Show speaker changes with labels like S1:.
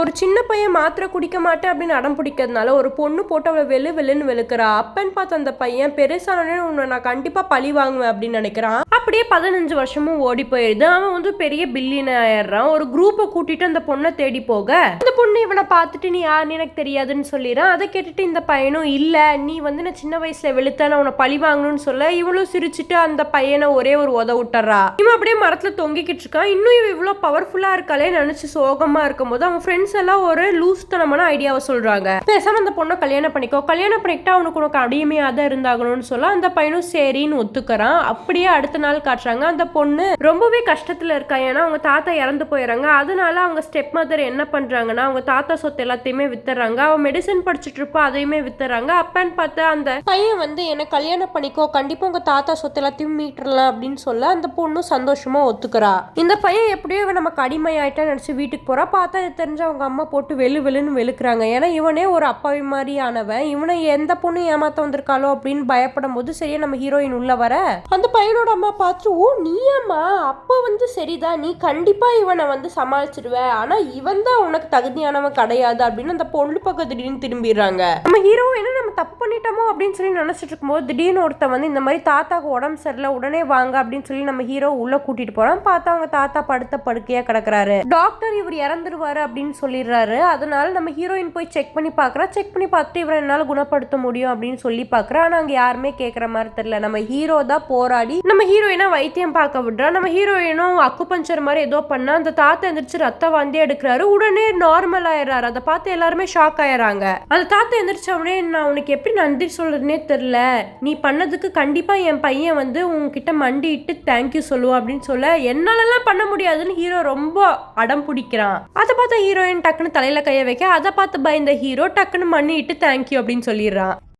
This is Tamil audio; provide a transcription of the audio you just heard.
S1: ஒரு சின்ன பையன் மாத்திரை குடிக்க மாட்டேன் அப்படின்னு அடம் பிடிக்கிறதுனால ஒரு பொண்ணு போட்டு அவளை வெளுன்னு வெளுக்கிறா. அப்பன்னு பார்த்து அந்த பையன் பெருசானே உன்னை நான் கண்டிப்பா பழி வாங்குவேன் அப்படின்னு நினைக்கிறான். அப்படியே 15 வருஷமும் ஓடி போயிடுது. அவன் வந்து பெரிய பில்லியன் ஆயிடுறான். ஒரு குரூப்பை கூட்டிட்டு அந்த பொண்ணை தேடி போக அந்த பொண்ணு இவனை பார்த்துட்டு நீ யாருன்னு எனக்கு தெரியாதுன்னு சொல்லிடுறான். அதை கேட்டுட்டு இந்த பையனும் இல்ல நீ வந்து நான் சின்ன வயசுல வெளுத்த நான் உன்னை பழி வாங்கணும்னு சொல்ல இவளும் சிரிச்சுட்டு அந்த பையனை ஒரே ஒரு உத விட்டுறா. இவன் அப்படியே மரத்துல தொங்கிக்கிட்டு இருக்கான். இன்னும் இவன் இவ்வளவு பவர்ஃபுல்லா இருக்காளே நினைச்சு சோகமா இருக்கும் போது அவன் ஃப்ரெண்ட்ஸ் எல்லாம் ஒரு லூஸ்தனமான ஐடியாவை சொல்றாங்க. பேசாம அந்த பொண்ணை கல்யாணம் பண்ணிக்கோ, கல்யாணம் பண்ணிக்கிட்டா உனக்கு அடிமையா தான் இருந்தாகணும்னு சொல்ல அந்த பையனும் சரின்னு ஒத்துக்கிறான். அப்படியே அடுத்த நாள் காட்டுறாங்க. அந்த பொண்ணு ரொம்பவே கஷ்டத்துல இருக்கா. ஏன்னா அவங்க தாத்தா இறந்து போயிடறாங்க. அதனால அவங்க ஸ்டெப் மதர் என்ன பண்றாங்கன்னா அவங்க தாத்தா சொத்து எல்லாத்தையுமே வித்துறாங்க. அவன் மெடிசன் படிச்சுட்டு இருப்பா அதையுமே வித்துறாங்க. அப்பன்னு பார்த்தா அந்த பையன் வந்து என்ன கல்யாணம் பண்ணிக்கோ, கண்டிப்பா உங்க தாத்தா சொத்து எல்லாத்தையும் மீட்டரலாம் அப்படின்னு சொல்ல அந்த பொண்ணு சந்தோஷமா ஒத்துக்கிறா. இந்த பையன் எப்படியோ நமக்கு அடிமையாயிட்டா நினைச்சு வீட்டுக்கு போறா. பார்த்தா இது தெரிஞ்ச அவங்க அம்மா போட்டு வெளுன்னு வெளுக்குறாங்க. ஏன்னா இவனே ஒரு அப்பாவி மாதிரி ஆனவன். இவனை எந்த பொண்ணு ஏமாத்த வந்திருக்காளோ அப்படின்னு பயப்படும் போது சரியா நம்ம ஹீரோயின் உள்ள வர அந்த பையனோட அம்மா பார்த்து ஓ நீயம்மா அப்போ வந்து சரிதான், நீ கண்டிப்பா இவனை வந்து சமாளிச்சிடுவ, ஆனா இவன் தான் உனக்கு தகுதியானவன் கிடையாது அப்படின்னு அந்த பொண்ணு பக்கம் திடீர்னு திரும்பிடுறாங்க. நம்ம ஹீரோ என்ன நம்ம தப்பு பண்ணிட்டோமோ அப்படின்னு சொல்லி நினைச்சிட்டு இருக்கும்போது திடீர்னு ஒருத்தன் வந்து இந்த மாதிரி தாத்தாக்கு உடம்பு சரியில்லை உடனே வாங்க அப்படின்னு சொல்லி நம்ம ஹீரோ உள்ள கூட்டிட்டு போறான். பார்த்தா அவங்க தாத்தா படுத்த படுக்கையா கிடக்குறாரு. டாக்டர் இவர் இறந்துருவாரு அப்படின்னு சொல்லிடுறாரு. அதனால நம்ம ஹீரோயின் போய் செக் பண்ணி பாக்குறா. செக் பண்ணி பார்த்துட்டு இவரை என்னால குணப்படுத்த முடியும் அப்படின்னு சொல்லி பாக்குறா. ஆனா அங்க யாருமே கேட்கற மாதிரி தெரியல. நம்ம ஹீரோ தான் போராடி நம்ம ஹீரோயினா வைத்தியம் பார்க்க விடுறா. நம்ம ஹீரோயினும் அக்குபஞ்சர் மாதிரி ஏதோ பண்ணா அந்த தாத்தா எந்திரிச்சு ரத்த வாந்தி எடுக்கிறாரு. உடனே நார்மல் ஆயிடுறாரு. அதை பார்த்து எல்லாருமே ஷாக் ஆயிடுறாங்க. அந்த தாத்தா எந்திரிச்ச உடனே நான் உனக்கு எப்படி நன்றி சொல்றதுனே தெரியல, நீ பண்ணதுக்கு கண்டிப்பா என் பையன் வந்து உங்ககிட்ட மண்டிட்டு தேங்க்யூ சொல்லுவா அப்படின்னு சொல்ல என்னாலலாம் பண்ண முடியாதுன்னு ஹீரோ ரொம்ப அடம் பிடிக்கிறான். அதை பார்த்த ஹீரோயின் டக்குன்னு தலையில கைய வைக்க அதை பார்த்து பயந்த ஹீரோ டக்குன்னு மண்ணிட்டு தேங்க்யூ அப்படின்னு சொல்லிடுறான்.